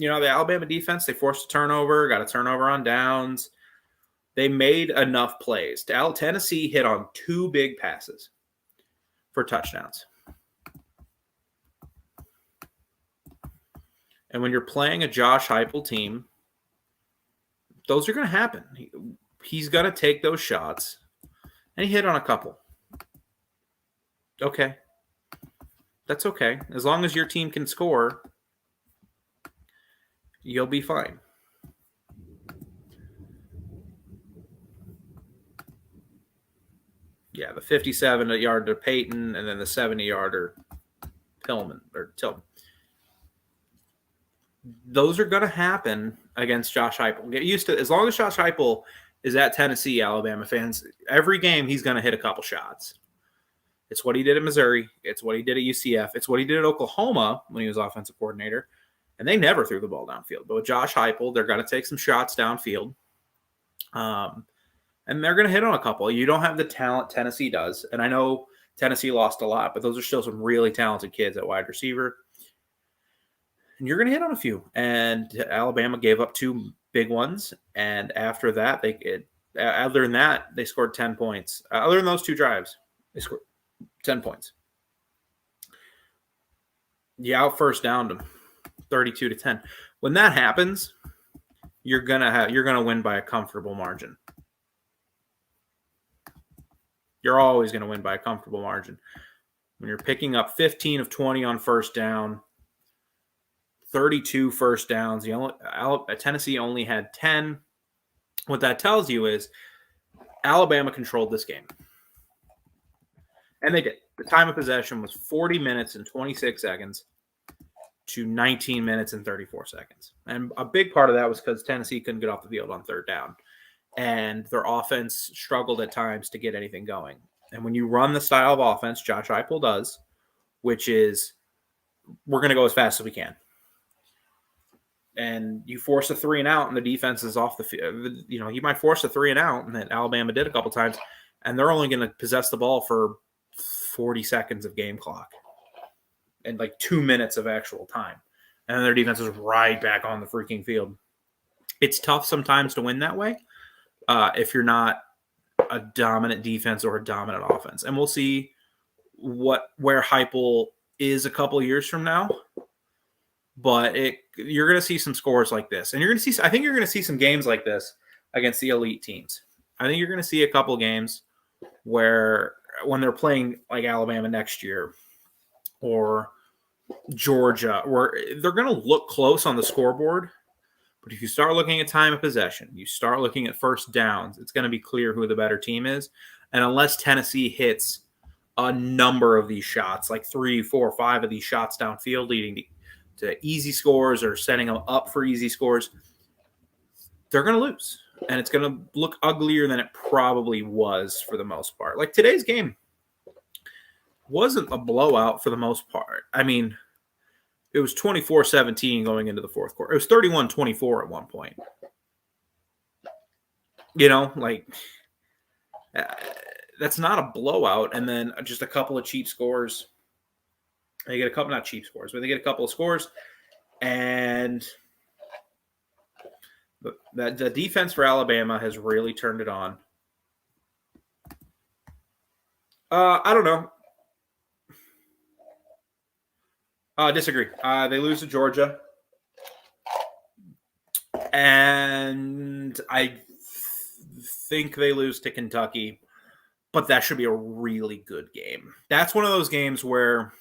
the Alabama defense, they forced a turnover, got a turnover on downs. They made enough plays. Tennessee hit on 2 big passes for touchdowns. And when you're playing a Josh Heupel team, those are going to happen. He's going to take those shots, and he hit on a couple. Okay. That's okay. As long as your team can score, you'll be fine. Yeah, the 57-yard to Peyton, and then the 70-yarder Tillman. Those are going to happen against Josh Heupel. Get used to it. As long as Josh Heupel is at Tennessee, Alabama fans, every game he's going to hit a couple shots. It's what he did at Missouri. It's what he did at UCF. It's what he did at Oklahoma when he was offensive coordinator. And they never threw the ball downfield. But with Josh Heupel, they're going to take some shots downfield. And they're going to hit on a couple. You don't have the talent Tennessee does. And I know Tennessee lost a lot, but those are still some really talented kids at wide receiver. And you're going to hit on a few. And Alabama gave up 2 big ones. And after that, other than that, they scored 10 points. Other than those 2 drives, they scored 10 points. You out first down them 32-10. When that happens, you're gonna win by a comfortable margin. You're always going to win by a comfortable margin. When you're picking up 15 of 20 on first down, 32 first downs, Tennessee only had 10. What that tells you is Alabama controlled this game. And they did. The time of possession was 40 minutes and 26 seconds to 19 minutes and 34 seconds. And a big part of that was because Tennessee couldn't get off the field on third down. And their offense struggled at times to get anything going. And when you run the style of offense Josh Heupel does, which is we're going to go as fast as we can, and you force a 3 and out, and the defense is off the field. You might force a 3 and out, and then Alabama did a couple times, and they're only going to possess the ball for 40 seconds of game clock and like 2 minutes of actual time. And then their defense is right back on the freaking field. It's tough sometimes to win that way. If you're not a dominant defense or a dominant offense. And we'll see where Heupel is a couple of years from now. But you're going to see some scores like this. And I think you're going to see some games like this against the elite teams. I think you're going to see a couple games where when they're playing like Alabama next year or Georgia, where they're going to look close on the scoreboard. But if you start looking at time of possession, you start looking at first downs, it's going to be clear who the better team is. And unless Tennessee hits a number of these shots, like 3, 4, 5 of these shots downfield leading to easy scores or setting them up for easy scores, they're going to lose. And it's going to look uglier than it probably was for the most part. Like today's game wasn't a blowout for the most part. I mean, it was 24-17 going into the fourth quarter. It was 31-24 at one point. That's not a blowout. And then just a couple of cheap scores. They get a couple, not cheap scores, but they get a couple of scores. And the defense for Alabama has really turned it on. I don't know. Disagree. They lose to Georgia. And I think they lose to Kentucky. But that should be a really good game. That's one of those games where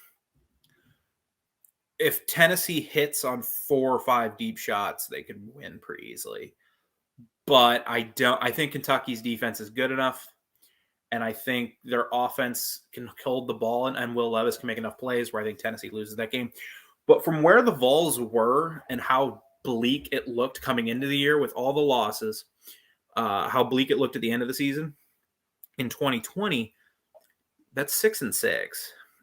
if Tennessee hits on 4 or 5 deep shots, they could win pretty easily. But I think Kentucky's defense is good enough. And I think their offense can hold the ball, and Will Levis can make enough plays where I think Tennessee loses that game. But from where the Vols were and how bleak it looked coming into the year with all the losses, how bleak it looked at the end of the season in 2020, that's 6-6.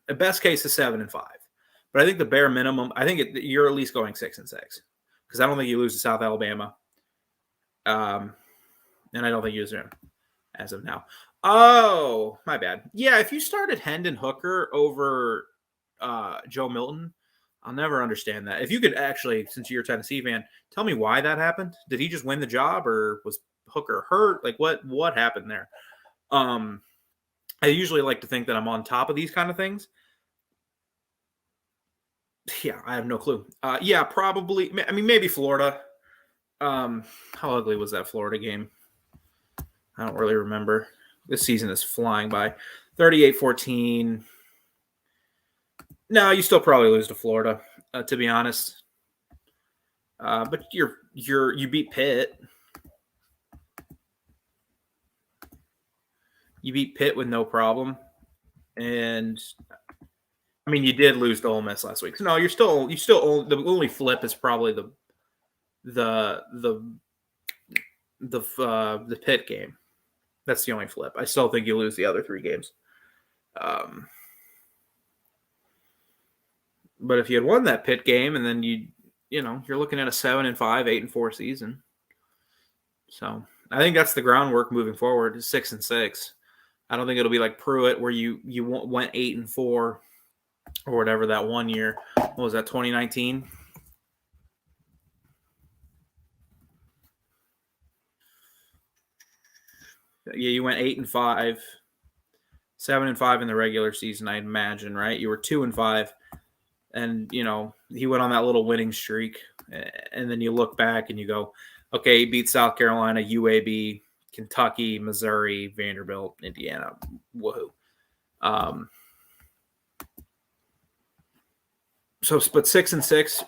The best case is 7-5. But I think the bare minimum, you're at least going 6-6 because I don't think you lose to South Alabama. And I don't think you lose them as of now. Oh, my bad. Yeah, if you started Hendon Hooker over Joe Milton, I'll never understand that. If you could actually, since you're a Tennessee fan, tell me why that happened. Did he just win the job, or was Hooker hurt? Like what happened there? Um, I usually like to think that I'm on top of these kind of things. Yeah, I have no clue. Yeah, probably. I mean, maybe Florida. How ugly was that Florida game? I don't really remember. This season is flying by. 38-14. No, you still probably lose to Florida, to be honest. But you beat Pitt. You beat Pitt with no problem, and I mean you did lose to Ole Miss last week. So no, you still the only flip is probably the Pitt game. That's the only flip. I still think you lose the other 3 games. But if you had won that Pitt game, and then you're looking at a 7-5, 8-4 season. So I think that's the groundwork moving forward. 6-6. I don't think it'll be like Pruitt where you went 8-4 or whatever that one year. What was that? 2019. Yeah, you went 8-5, 7-5 in the regular season. I imagine, right? You were 2-5, and he went on that little winning streak, and then you look back and you go, okay, he beat South Carolina, UAB, Kentucky, Missouri, Vanderbilt, Indiana. Woohoo. But 6-6,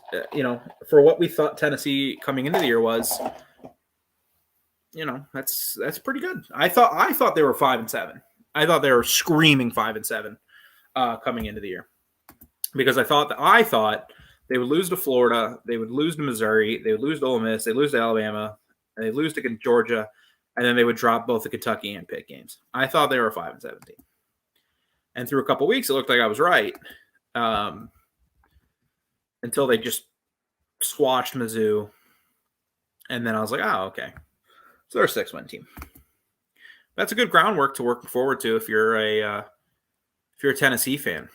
for what we thought Tennessee coming into the year was, that's pretty good. I thought they were 5-7. I thought they were screaming 5-7 coming into the year, because I thought they would lose to Florida, they would lose to Missouri, they would lose to Ole Miss, they lose to Alabama, and they lose to Georgia, and then they would drop both the Kentucky and Pitt games. I thought they were 5-17, and through a couple of weeks, it looked like I was right, until they just squashed Mizzou, and then I was like, oh, okay, so they're a 6-win team. That's a good groundwork to work forward to if you're a Tennessee fan.